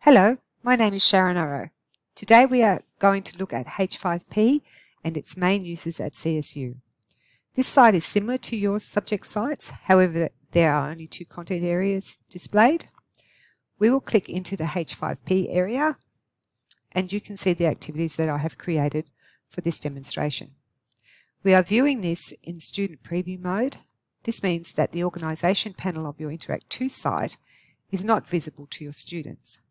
Hello, my name is Sharon Arrow. Today we are going to look at H5P and its main uses at CSU. This site is similar to your subject sites, however there are only two content areas displayed. We will click into the H5P area and you can see the activities that I have created for this demonstration. We are viewing this in student preview mode. This means that the organisation panel of your Interact 2 site is not visible to your students.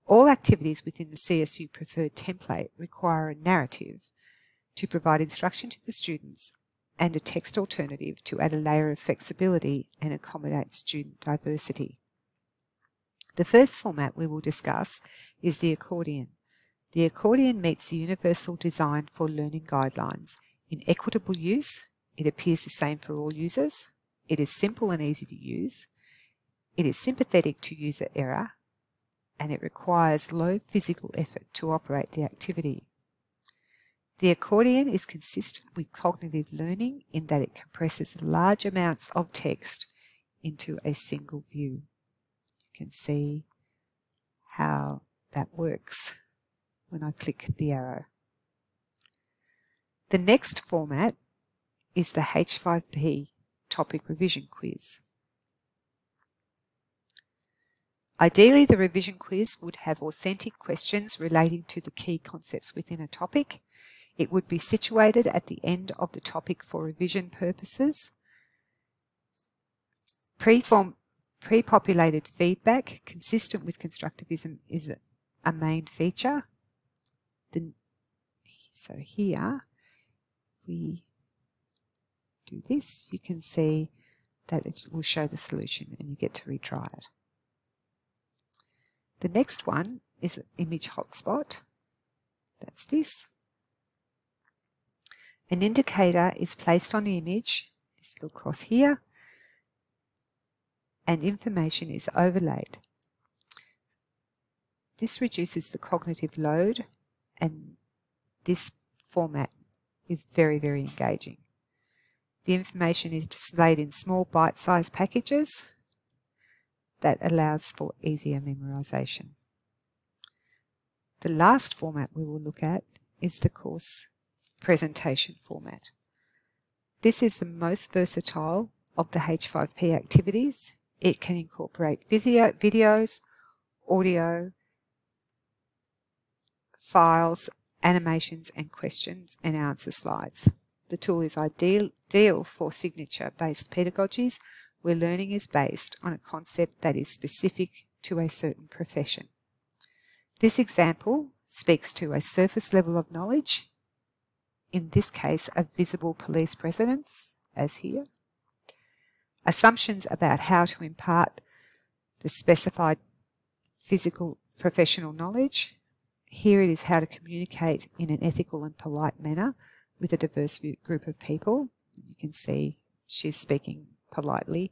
All activities within the CSU preferred template require a narrative to provide instruction to the students and a text alternative to add a layer of flexibility and accommodate student diversity. The first format we will discuss is the accordion. The accordion meets the universal design for learning guidelines. In equitable use, it appears the same for all users. It is simple and easy to use. It is sympathetic to user error, and it requires low physical effort to operate the activity. The accordion is consistent with cognitive learning in that it compresses large amounts of text into a single view. You can see how that works when I click the arrow. The next format is the H5P topic revision quiz. Ideally, the revision quiz would have authentic questions relating to the key concepts within a topic. It would be situated at the end of the topic for revision purposes. Pre-populated feedback consistent with constructivism is a main feature. So here, we do this, you can see that it will show the solution and you get to retry it. The next one is an image hotspot. That's this. An indicator is placed on the image, this little cross here, and information is overlaid. This reduces the cognitive load, and this format is very, very engaging. The information is displayed in small bite-sized packages that allows for easier memorization. The last format we will look at is the course presentation format. This is the most versatile of the H5P activities. It can incorporate videos, audio, files, animations, and questions and answer slides. The tool is ideal for signature-based pedagogies where learning is based on a concept that is specific to a certain profession. This example speaks to a surface level of knowledge, in this case a visible police presence, as here, assumptions about how to impart the specified physical professional knowledge. Here it is how to communicate in an ethical and polite manner with a diverse group of people. You can see she's speaking politely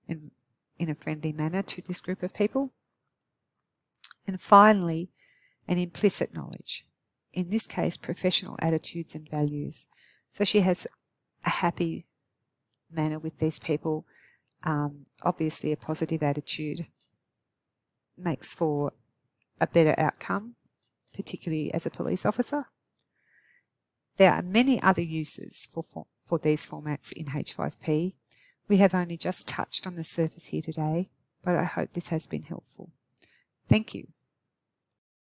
and in a friendly manner to this group of people. And finally, an implicit knowledge. In this case, professional attitudes and values. So she has a happy manner with these people. Obviously, a positive attitude makes for a better outcome, particularly as a police officer. There are many other uses for these formats in H5P. We have only just touched on the surface here today, but I hope this has been helpful. Thank you.